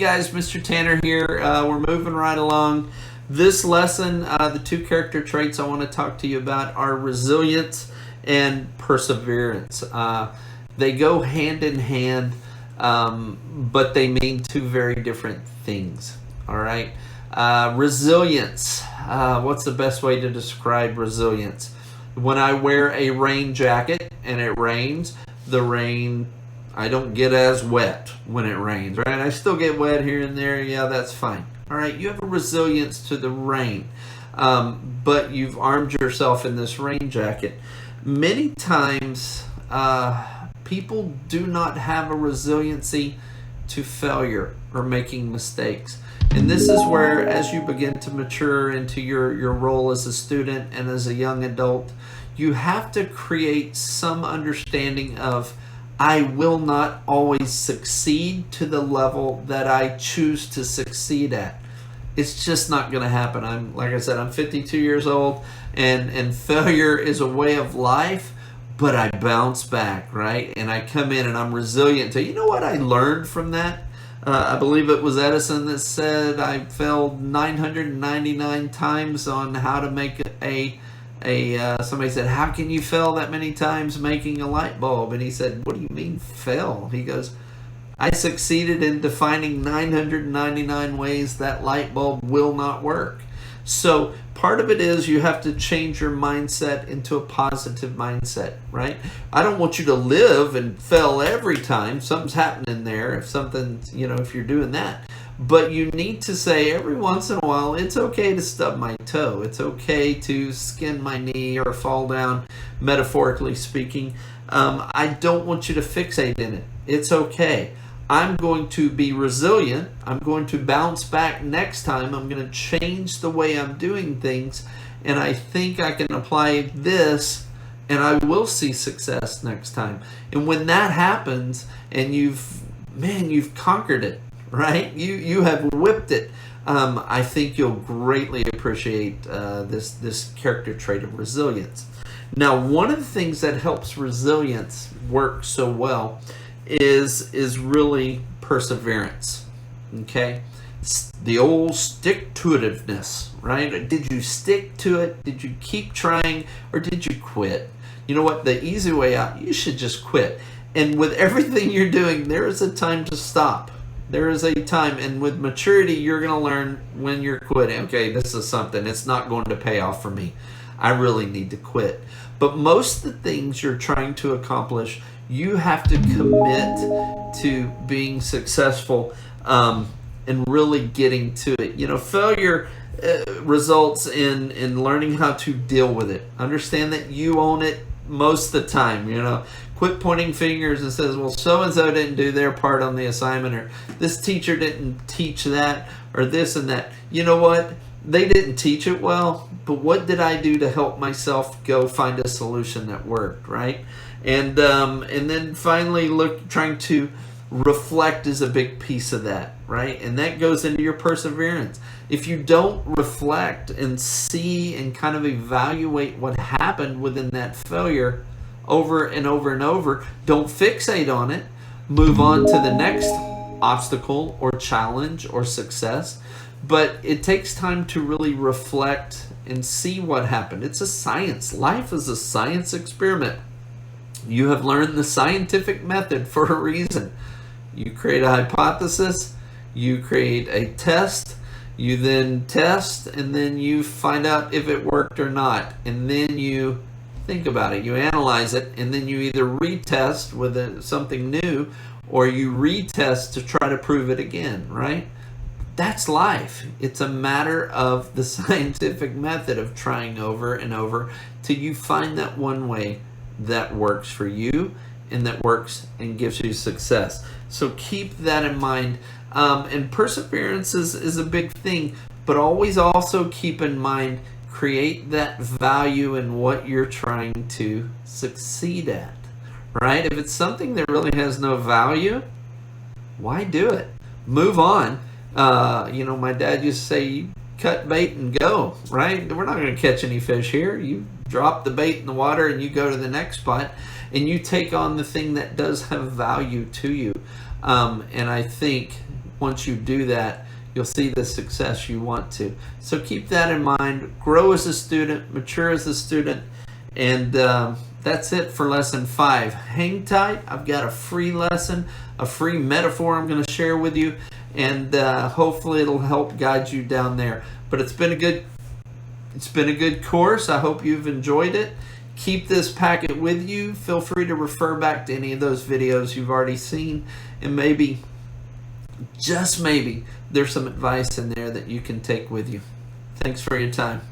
guys, Mr. Tanner here. We're moving right along. This lesson, the two character traits I want to talk to you about are resilience and perseverance. They go hand in hand, but they mean two very different things. All right. Resilience. What's the best way to describe resilience? When I wear a rain jacket and it rains, the rain, I don't get as wet when it rains, right? I still get wet here and there. Yeah, that's fine. All right, you have a resilience to the rain, but you've armed yourself in this rain jacket. Many times, people do not have a resiliency to failure or making mistakes. And this is where, as you begin to mature into your role as a student and as a young adult, you have to create some understanding of, I will not always succeed to the level that I choose to succeed at. It's just not going to happen. Like I said, I'm 52 years old, and failure is a way of life, but I bounce back, right? And I come in and I'm resilient. So you know what I learned from that? I believe it was Edison that said I failed 999 times on how to make somebody said, how can you fail that many times making a light bulb? And he said, what do you mean fail? He goes, I succeeded in defining 999 ways that light bulb will not work. So part of it is you have to change your mindset into a positive mindset, right? I don't want you to live and fail every time something's happening there. If something's, if you're doing that. But you need to say every once in a while, it's okay to stub my toe. It's okay to skin my knee or fall down, metaphorically speaking. I don't want you to fixate in it. It's okay. I'm going to be resilient. I'm going to bounce back next time. I'm going to change the way I'm doing things. And I think I can apply this and I will see success next time. And when that happens and you've conquered it, right? You have whipped it. I think you'll greatly appreciate this character trait of resilience. Now, one of the things that helps resilience work so well is really perseverance. Okay, the old stick-to-itiveness, right? Did you stick to it? Did you keep trying, or did you quit? You know what? The easy way out, you should just quit. And with everything you're doing, there is a time to stop. There is a time, and with maturity, you're going to learn when you're quitting. Okay, this is something, it's not going to pay off for me. I really need to quit. But most of the things you're trying to accomplish, you have to commit to being successful and really getting to it. Failure results in learning how to deal with it. Understand that you own it most of the time. Quit pointing fingers and says, well, so-and-so didn't do their part on the assignment, or this teacher didn't teach that, or this and that. You know what? They didn't teach it well, but what did I do to help myself go find a solution that worked, right? And then finally trying to reflect is a big piece of that, right? And that goes into your perseverance. If you don't reflect and see and kind of evaluate what happened within that failure over and over and over, don't fixate on it. Move on to the next obstacle or challenge or success. But it takes time to really reflect and see what happened. It's a science. Life is a science experiment. You have learned the scientific method for a reason. You create a hypothesis, you create a test, you then test, and then you find out if it worked or not. And then you think about it, you analyze it, and then you either retest with something new, or you retest to try to prove it again, right? That's life. It's a matter of the scientific method of trying over and over till you find that one way that works for you and that works and gives you success. So keep that in mind. And perseverance is a big thing, but always also keep in mind, create that value in what you're trying to succeed at, right? If it's something that really has no value, why do it? Move on. My dad used to say, you cut bait and go, right? We're not going to catch any fish here. You drop the bait in the water and you go to the next spot and you take on the thing that does have value to you. And I think once you do that, you'll see the success you want to. So keep that in mind. Grow as a student, mature as a student, and that's it for lesson 5. Hang tight. I've got a free lesson, a free metaphor I'm going to share with you, and hopefully it'll help guide you down there. But it's been a good course. I hope you've enjoyed it. Keep this packet with you. Feel free to refer back to any of those videos you've already seen, and maybe, just maybe, there's some advice in there that you can take with you. Thanks for your time.